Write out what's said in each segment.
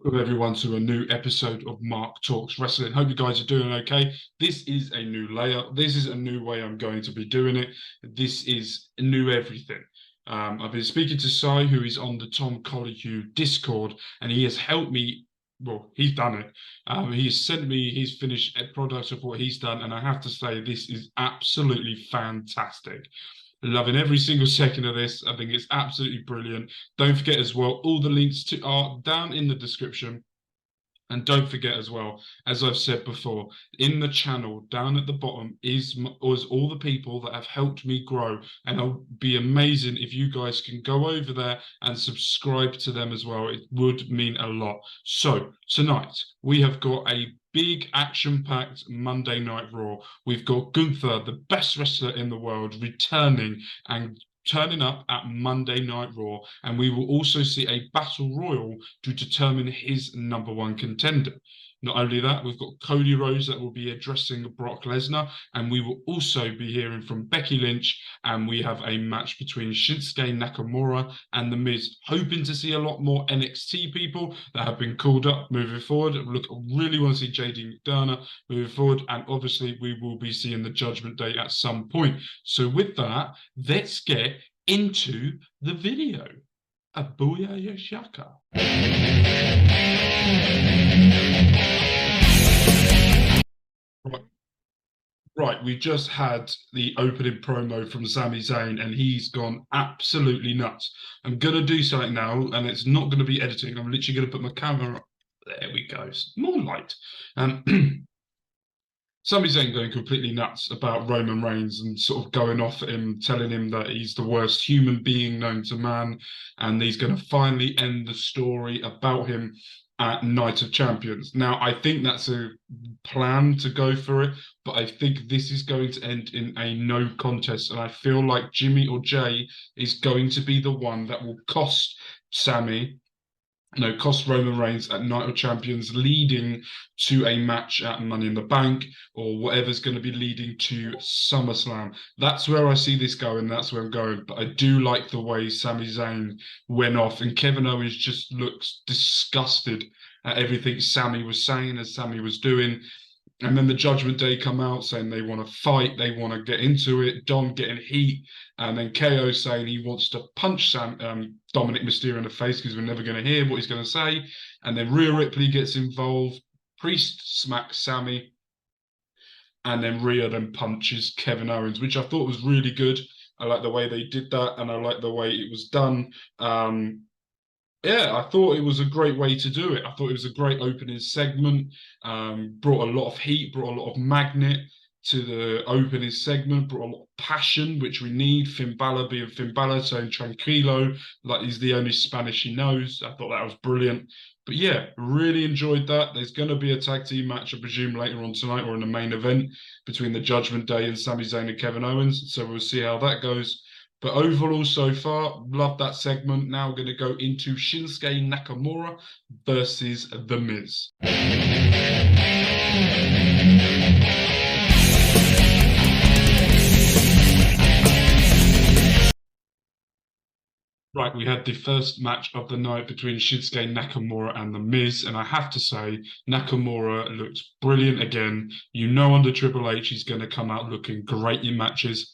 Welcome everyone to a new episode of Mark Talks Wrestling. Hope you guys are doing okay. This is a new layout. This is a new way I'm going to be doing it. This is new everything. I've been speaking to Sai, who is on the Tom Colohue Discord, and he has helped me. Well, he's done it. He's sent me his finished product of what he's done, and I have to say this is absolutely fantastic. Loving every single second of this. I think it's absolutely brilliant. Don't forget as well, all the links are down in the description. And don't forget as well, as I've said before, in the channel down at the bottom is all the people that have helped me grow. And it'll be amazing if you guys can go over there and subscribe to them as well. It would mean a lot. So tonight we have got a big action-packed Monday Night Raw. We've got Gunther, the best wrestler in the world, returning and turning up at Monday Night Raw, and we will also see a battle royal to determine his #1 contender. Not only that, we've got Cody Rhodes that will be addressing Brock Lesnar, and we will also be hearing from Becky Lynch, and we have a match between Shinsuke Nakamura and The Miz. Hoping to see a lot more NXT people that have been called up moving forward. Look, I really want to see JD McDonough moving forward, and obviously we will be seeing the Judgment Day at some point. So with that, let's get into the video. A booyah shaka. Right, we just had the opening promo from Sami Zayn, and he's gone absolutely nuts. I'm going to do something now, and it's not going to be editing. I'm literally going to put my camera up. There we go. More light. Sami Zayn going completely nuts about Roman Reigns and sort of going off at him, telling him that he's the worst human being known to man, and he's going to finally end the story about him at Night of Champions. Now, I think that's a plan to go for it, but I think this is going to end in a no contest, and I feel like Jimmy or Jay is going to be the one that will cost Roman Reigns at Night of Champions, leading to a match at Money in the Bank or whatever's going to be leading to SummerSlam. That's where I see this going. That's where I'm going. But I do like the way Sami Zayn went off, and Kevin Owens just looks disgusted at everything Sami was saying as Sami was doing. And then the Judgment Day come out saying they want to fight, they want to get into it, Dom getting heat, and then KO saying he wants to punch Dominic Mysterio in the face because we're never going to hear what he's going to say. And then Rhea Ripley gets involved, Priest smacks Sami, and then Rhea then punches Kevin Owens, which I thought was really good. I like the way they did that, and I like the way it was done. Yeah, I thought it was a great way to do it. I thought it was a great opening segment, brought a lot of heat, brought a lot of magnet to the opening segment, brought a lot of passion, which we need. Finn Balor being Finn Balor, saying tranquilo, like he's the only Spanish he knows. I thought that was brilliant. But yeah, really enjoyed that. There's going to be a tag team match, I presume, later on tonight or in the main event between the Judgment Day and Sami Zayn and Kevin Owens. So we'll see how that goes. But overall, so far, love that segment. Now we're going to go into Shinsuke Nakamura versus The Miz. Right, we had the first match of the night between Shinsuke Nakamura and The Miz, and I have to say, Nakamura looked brilliant again. You know, under Triple H, he's going to come out looking great in matches.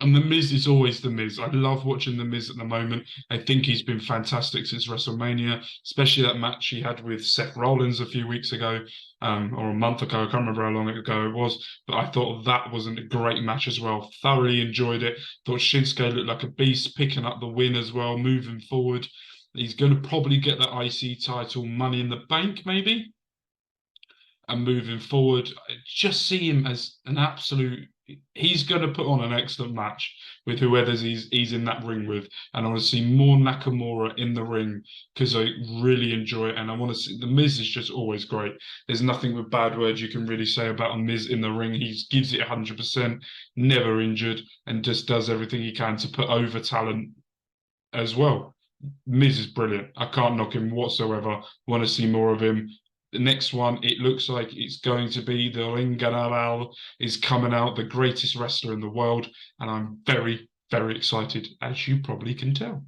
And The Miz is always The Miz. I love watching The Miz at the moment. I think he's been fantastic since WrestleMania, especially that match he had with Seth Rollins a few weeks ago, or a month ago. I can't remember how long ago it was, but I thought that was a great match as well. Thoroughly enjoyed it. Thought Shinsuke looked like a beast, picking up the win as well, moving forward. He's going to probably get that IC title, Money in the Bank, maybe. And moving forward, I just see him as an absolute... He's going to put on an excellent match with whoever he's in that ring with. And I want to see more Nakamura in the ring because I really enjoy it. And I want to see... The Miz is just always great. There's nothing with bad words you can really say about a Miz in the ring. He gives it 100%, never injured, and just does everything he can to put over talent as well. Miz is brilliant. I can't knock him whatsoever. Want to see more of him. The next one, it looks like it's going to be the Ringanabal is coming out, the greatest wrestler in the world. And I'm very, very excited, as you probably can tell.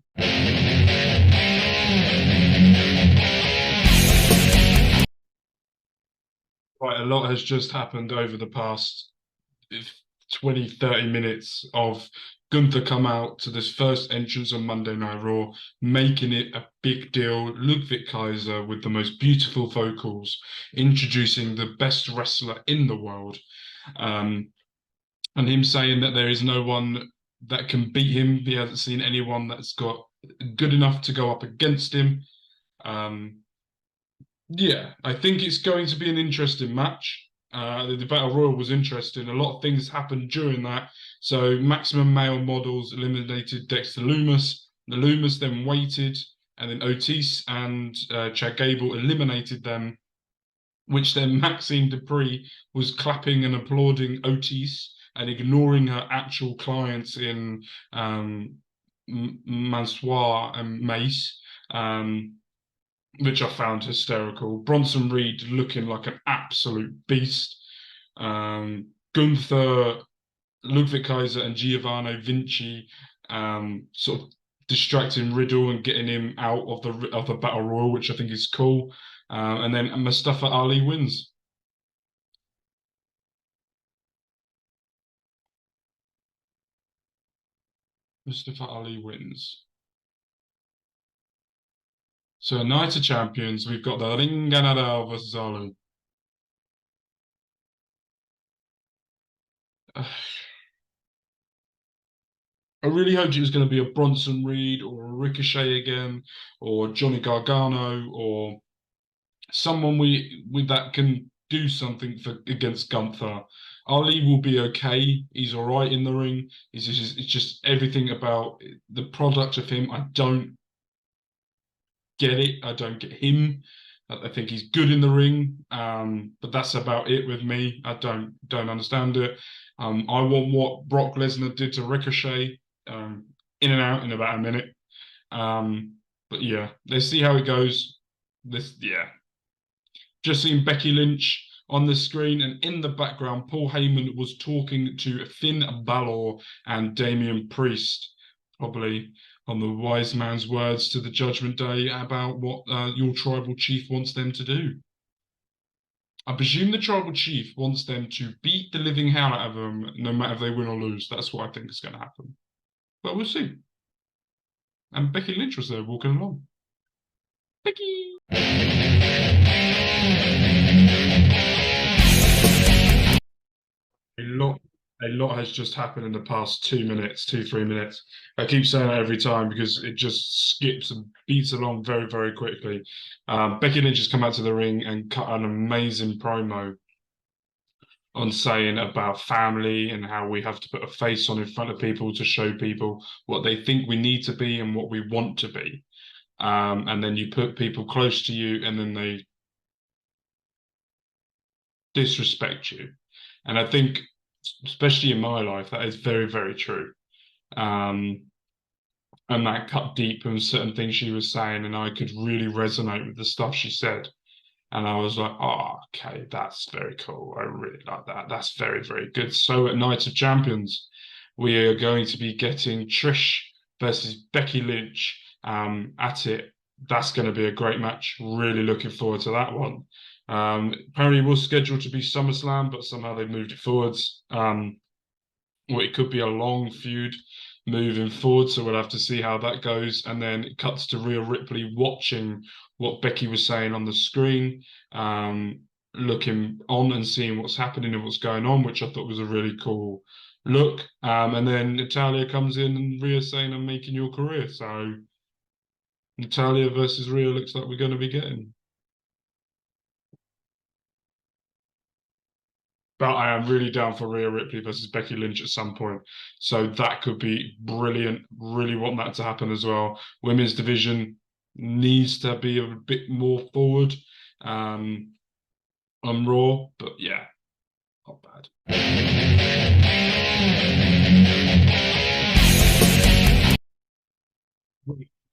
Quite a lot has just happened over the past 20, 30 minutes of Gunther come out to this first entrance on Monday Night Raw, making it a big deal. Ludwig Kaiser with the most beautiful vocals, introducing the best wrestler in the world, um, and him saying that there is no one that can beat him. He hasn't seen anyone that's got good enough to go up against him. Um, yeah, I think it's going to be an interesting match. The Battle Royal was interesting. A lot of things happened during that. So Maximum Male Models eliminated Dexter Lumis. The Lumis then waited, and then Otis and Chad Gable eliminated them, which then Maxine Dupree was clapping and applauding Otis and ignoring her actual clients in Mansoir and Mace. Which I found hysterical. Bronson Reed looking like an absolute beast. Gunther, Ludwig Kaiser, and Giovanni Vinci sort of distracting Riddle and getting him out of the Battle Royal, which I think is cool. And then Mustafa Ali wins. Mustafa Ali wins. So Night of Champions, we've got the Ring General versus Ali. I really hoped it was going to be a Bronson Reed or a Ricochet again, or Johnny Gargano, or someone with that can do something for against Gunther. Ali will be okay. He's all right in the ring. It's just everything about the product of him. I don't get it. I don't get him. I think he's good in the ring, but that's about it with me. I don't understand it. I want what Brock Lesnar did to Ricochet, in and out in about a minute. But yeah, let's see how it goes. Yeah, just seeing Becky Lynch on the screen, and in the background, Paul Heyman was talking to Finn Balor and Damian Priest, probably on the wise man's words to the Judgment Day about what your tribal chief wants them to do. I presume the tribal chief wants them to beat the living hell out of them, no matter if they win or lose. That's what I think is going to happen. But we'll see. And Becky Lynch was there walking along. Becky! A lot has just happened in the past 2 minutes, 3 minutes. I keep saying that every time because it just skips and beats along very, very quickly. Becky Lynch has come out to the ring and cut an amazing promo on saying about family and how we have to put a face on in front of people to show people what they think we need to be and what we want to be. And then you put people close to you and then they disrespect you. And I think, especially in my life, that is very, very true. And that cut deep in certain things she was saying, and I could really resonate with the stuff she said. And I was like, oh, okay, that's very cool. I really like that. That's very, very good. So at Night of Champions, we are going to be getting Trish versus Becky Lynch at it. That's going to be a great match. Really looking forward to that one. Apparently, it was scheduled to be SummerSlam, but somehow they moved it forwards. Well, it could be a long feud moving forward, so we'll have to see how that goes. And then it cuts to Rhea Ripley watching what Becky was saying on the screen, looking on and seeing what's happening and what's going on, which I thought was a really cool look. And then Natalia comes in and Rhea saying, "I'm making your career." So Natalia versus Rhea looks like we're going to be getting. But I am really down for Rhea Ripley versus Becky Lynch at some point. So that could be brilliant. Really want that to happen as well. Women's division needs to be a bit more forward on Raw. But yeah, not bad.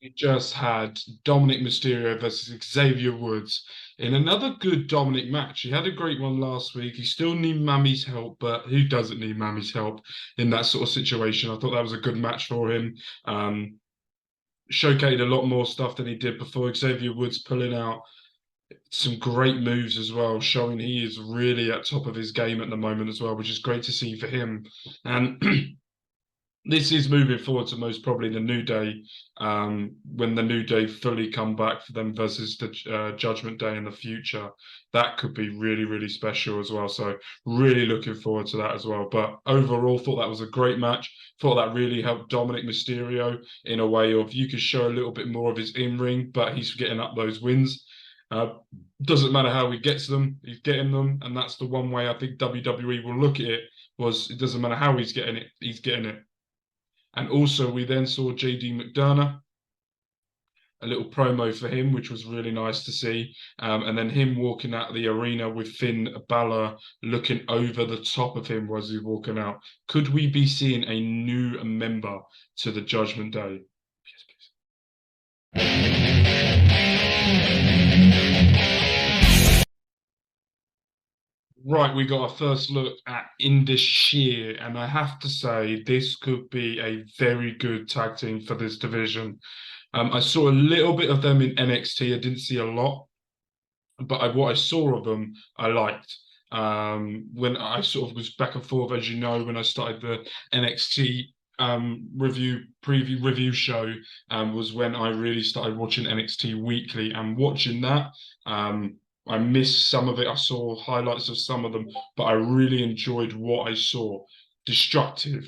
We just had Dominic Mysterio versus Xavier Woods in another good Dominic match. He had a great one last week. He still needs MAMI's help, but who doesn't need MAMI's help in that sort of situation? I thought that was a good match for him. Showcased a lot more stuff than he did before. Xavier Woods pulling out Some great moves as well, showing he is really at top of his game at the moment as well, which is great to see for him. And this is moving forward to most probably the New Day, when the New Day fully come back for them versus the Judgment Day in the future. That could be really, really special as well. So really looking forward to that as well. But overall, thought that was a great match. Thought that really helped Dominic Mysterio in a way of you could show a little bit more of his in-ring, but he's getting up those wins. Uh, doesn't matter how he gets them, he's getting them, and that's the one way I think WWE will look at it. Was it doesn't matter how he's getting it, he's getting it. And also, we then saw JD McDonough, a little promo for him, which was really nice to see. And then him walking out of the arena with Finn Balor looking over the top of him as he's walking out. Could we be seeing a new member to the Judgment Day? Yes, please. Right, we got our first look at Indus Sheer, and I have to say this could be a very good tag team for this division. I saw a little bit of them in NXT. I didn't see a lot, but what I saw of them, I liked. When I sort of was back and forth, as you know, when I started the NXT review show, was when I really started watching NXT weekly and watching that. I missed some of it. I saw highlights of some of them, but I really enjoyed what I saw. Destructive,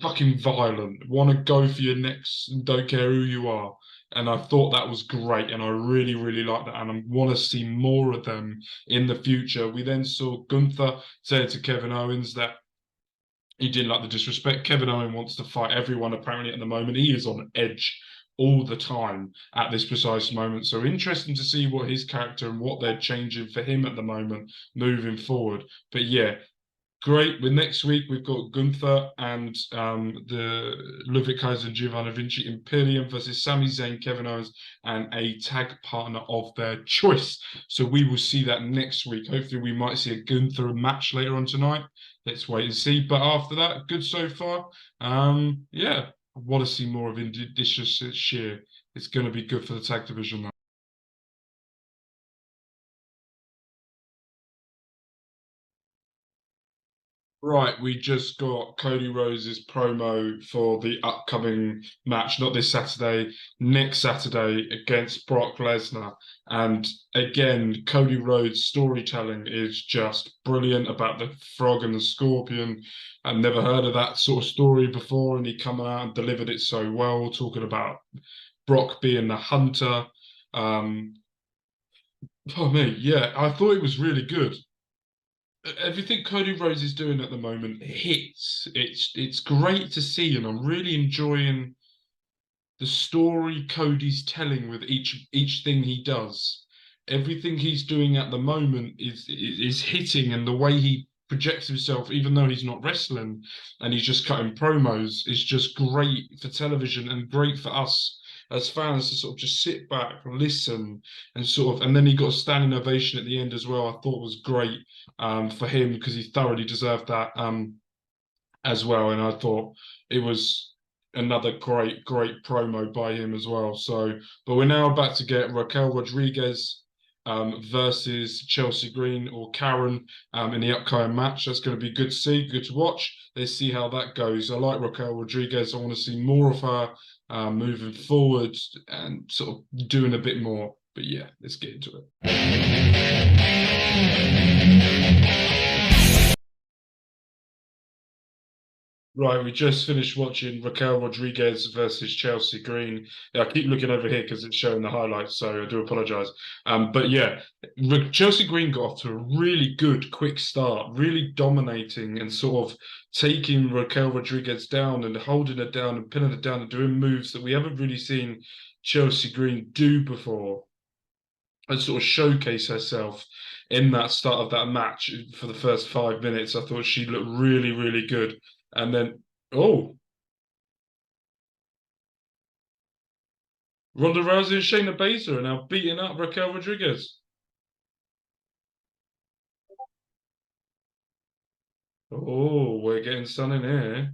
fucking violent, want to go for your necks and don't care who you are. And I thought that was great, and I really, really like that, and I want to see more of them in the future. We then saw Gunther say to Kevin Owens that he didn't like the disrespect. Kevin Owens wants to fight everyone apparently at the moment. He is on edge all the time at this precise moment. So interesting to see what his character and what they're changing for him at the moment moving forward. But yeah, great. With next week, we've got Gunther and the Ludwig Kaiser and Giovanni Vinci Imperium versus Sami Zayn, Kevin Owens, and a tag partner of their choice. So we will see that next week. Hopefully, we might see a Gunther match later on tonight. Let's wait and see. But after that, good so far. Yeah, I want to see more of Indus Sheer. It's going to be good for the tag division. Right, we just got Cody Rhodes' promo for the upcoming match, not this Saturday, next Saturday against Brock Lesnar. And again, Cody Rhodes' storytelling is just brilliant about the frog and the scorpion. I've never heard of that sort of story before, and he come out and delivered it so well, talking about Brock being the hunter. Um, oh me, yeah, I thought it was really good. Everything Cody Rhodes is doing at the moment hits. It's great to see, and I'm really enjoying the story Cody's telling with each thing he does. Everything he's doing at the moment is hitting, and the way he projects himself, even though he's not wrestling and he's just cutting promos, is just great for television and great for us as fans to sort of just sit back and listen and sort of. And then he got a standing ovation at the end as well. I thought was great for him because he thoroughly deserved that as well. And I thought it was another great promo by him as well. So, but we're now about to get Raquel Rodriguez versus Chelsea Green or Karen in the upcoming match. That's going to be good to see, good to watch. Let's see how that goes. I like Raquel Rodriguez. I want to see more of her moving forward and sort of doing a bit more. But yeah, let's get into it. Right, we just finished watching Raquel Rodriguez versus Chelsea Green. Yeah, I keep looking over here because it's showing the highlights, so I do apologise. But yeah, Chelsea Green got off to a really good, quick start, really dominating and sort of taking Raquel Rodriguez down and holding her down and pinning her down and doing moves that we haven't really seen Chelsea Green do before and sort of showcase herself in that start of that match for the first 5 minutes. I thought she looked really, really good. And then, oh, Ronda Rousey and Shayna Baszler are now beating up Raquel Rodriguez. Oh, we're getting sun in here.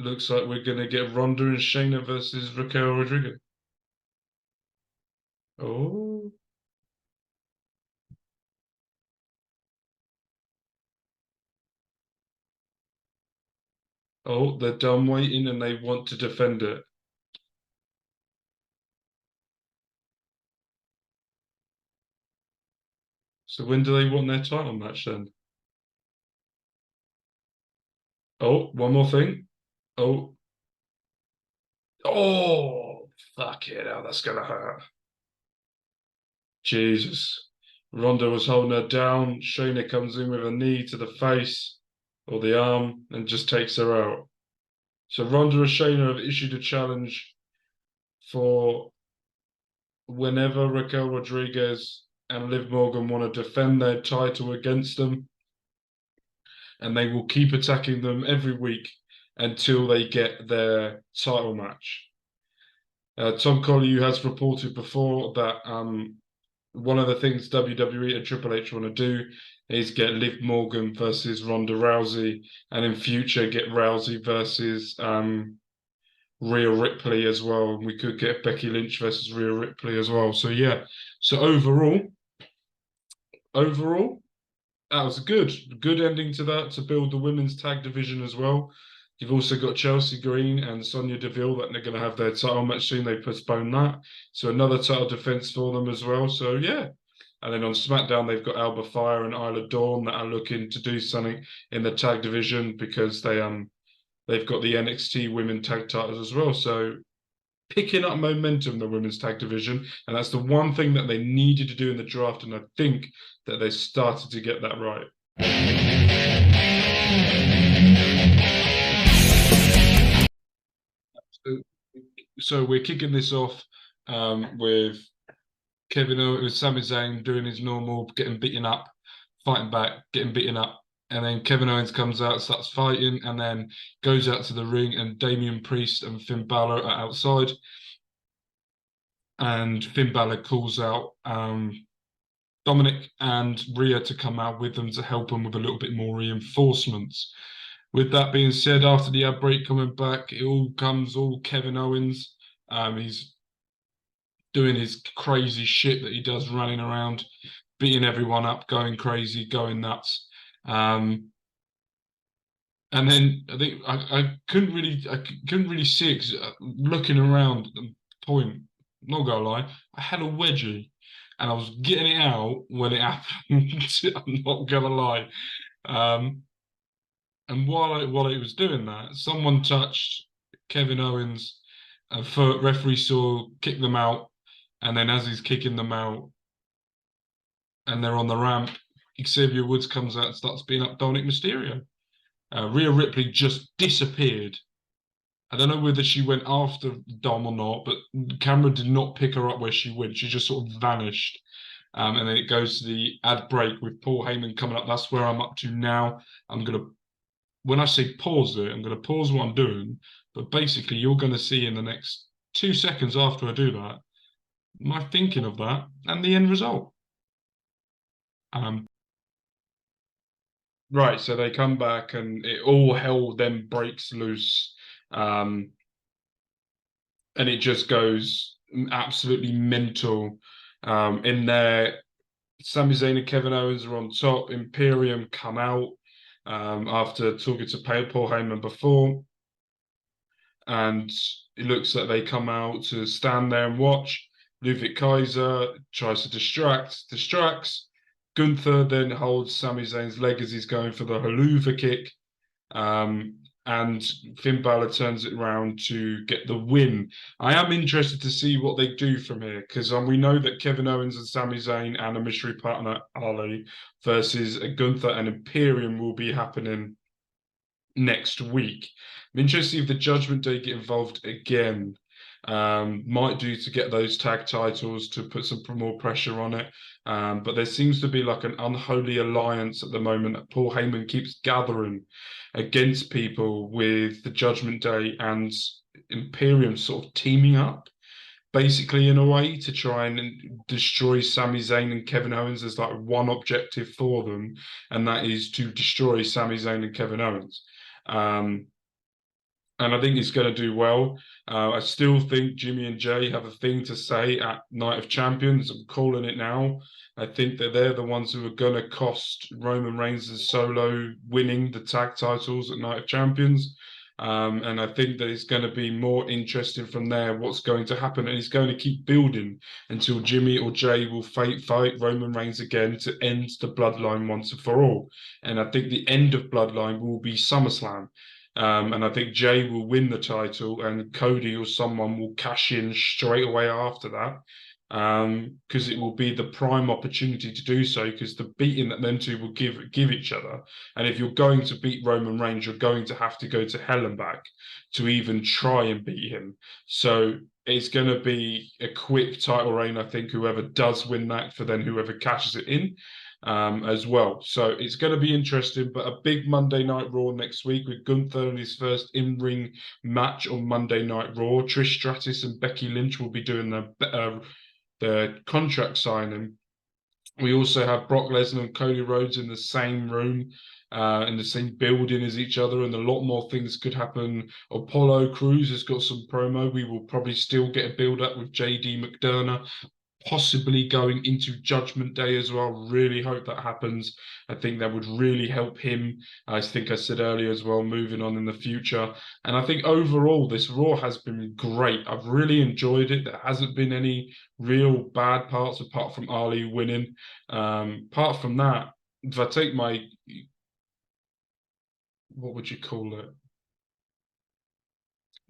looks like we're gonna get Ronda and Shayna versus Raquel Rodriguez. Oh, oh, they're done waiting and they want to defend it. So when do they want their title match then? Oh, one more thing. Oh, oh, fuck it, oh, that's gonna hurt. Jesus. Ronda was holding her down. Shayna comes in with a knee to the face or the arm and just takes her out. So Ronda and Shayna have issued a challenge for whenever Raquel Rodriguez and Liv Morgan want to defend their title against them, and they will keep attacking them every week until they get their title match. Tom Colley has reported before that one of the things WWE and Triple H want to do is get Liv Morgan versus Ronda Rousey, and in future get Rousey versus Rhea Ripley as well. And we could get Becky Lynch versus Rhea Ripley as well. So yeah. So overall, that was a good ending to that to build the women's tag division as well. You've also got Chelsea Green and Sonya Deville that they're going to have their title match soon. They postponed that, so another title defense for them as well. So yeah, and then on SmackDown they've got Alba Fire and Isla Dawn that are looking to do something in the tag division because they've got the NXT Women Tag Titles as well. So picking up momentum in the women's tag division, and that's the one thing that they needed to do in the draft, and I think that they started to get that right. So we're kicking this off with Kevin Owens, with Sami Zayn doing his normal, getting beaten up, fighting back, getting beaten up. And then Kevin Owens comes out, starts fighting, and then goes out to the ring, and Damian Priest and Finn Balor are outside. And Finn Balor calls out Dominic and Rhea to come out with them to help them with a little bit more reinforcements. With that being said, after the outbreak coming back, it all comes all Kevin Owens. He's doing his crazy shit that he does, running around, beating everyone up, going crazy, going nuts. And then I think I couldn't really see it 'cause, looking around at the point, not gonna lie, I had a wedgie and I was getting it out when it happened. I'm not gonna lie. Um, and while it was doing that, someone touched Kevin Owens, and referee saw kick them out, and then as he's kicking them out, and they're on the ramp, Xavier Woods comes out and starts beating up Dominic Mysterio. Rhea Ripley just disappeared. I don't know whether she went after Dom or not, but the camera did not pick her up where she went. She just sort of vanished. And then it goes to the ad break with Paul Heyman coming up. That's where I'm up to now. When I say pause it, I'm going to pause what I'm doing. But basically, you're going to see in the next 2 seconds after I do that, my thinking of that and the end result. Right, so they come back and it all hell then breaks loose. And it just goes absolutely mental. In there, Sami Zayn and Kevin Owens are on top. Imperium come out after talking to Paul Heyman before. And it looks like they come out to stand there and watch. Ludwig Kaiser tries to distracts. Gunther then holds Sami Zayn's leg as he's going for the haluva kick. And Finn Balor turns it around to get the win. I am interested to see what they do from here because we know that Kevin Owens and Sami Zayn and a mystery partner, Ali, versus Gunther and Imperium will be happening next week. I'm interested to see if the Judgment Day get involved again. Might do to get those tag titles to put some more pressure on it. But there seems to be like an unholy alliance at the moment that Paul Heyman keeps gathering against people with the Judgment Day and Imperium sort of teaming up, basically in a way to try and destroy Sami Zayn and Kevin Owens. There's like one objective for them, and that is to destroy Sami Zayn and Kevin Owens. and I think he's going to do well. I still think Jimmy and Jay have a thing to say at Night of Champions. I'm calling it now. I think that they're the ones who are going to cost Roman Reigns' solo winning the tag titles at Night of Champions. And I think that it's going to be more interesting from there what's going to happen. And he's going to keep building until Jimmy or Jay will fight Roman Reigns again to end the bloodline once and for all. And I think the end of bloodline will be SummerSlam. And I think Jay will win the title and Cody or someone will cash in straight away after that. Because it will be the prime opportunity to do so, because the beating that them two will give each other. And if you're going to beat Roman Reigns, you're going to have to go to hell and back to even try and beat him. So it's going to be a quick title reign, I think, whoever does win that, for then whoever cashes it in. As well. So it's going to be interesting, but a big Monday Night Raw next week with Gunther in his first in-ring match on Monday Night Raw. Trish Stratus and Becky Lynch will be doing the contract signing. We also have Brock Lesnar and Cody Rhodes in the same room, in the same building as each other, and a lot more things could happen. Apollo Crews has got some promo. We will probably still get a build-up with JD McDonough, possibly going into Judgment Day as well. Really hope that happens. I think that would really help him. I think I said earlier as well, moving on in the future. And I think overall, this Raw has been great. I've really enjoyed it. There hasn't been any real bad parts apart from Ali winning. Apart from that, if I take my, what would you call it,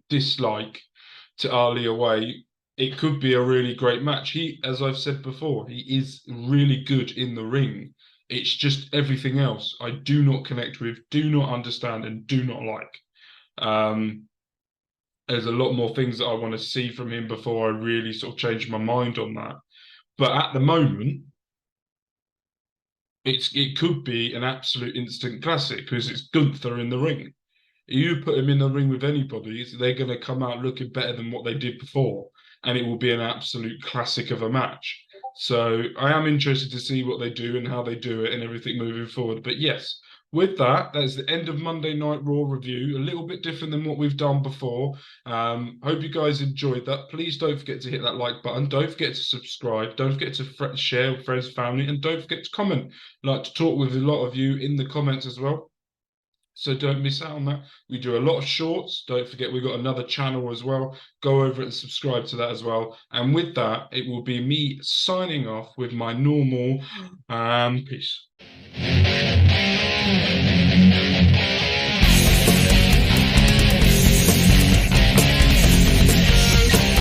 dislike to Ali away, it could be a really great match. He, as I've said before, he is really good in the ring. It's just everything else I do not connect with, do not understand, and do not like. There's a lot more things that I want to see from him before I really sort of change my mind on that. But at the moment, it could be an absolute instant classic because it's Gunther in the ring. You put him in the ring with anybody, they're going to come out looking better than what they did before, and it will be an absolute classic of a match. So I am interested to see what they do and how they do it and everything moving forward. But yes, with that, that's the end of Monday Night Raw review. A little bit different than what we've done before. Hope you guys enjoyed that. Please don't forget to hit that like button. Don't forget to subscribe. Don't forget to share with friends, family, and don't forget to comment. I'd like to talk with a lot of you in the comments as well. So don't miss out on that. We do a lot of shorts. Don't forget, we've got another channel as well. Go over and subscribe to that as well. And with that, it will be me signing off with my normal peace.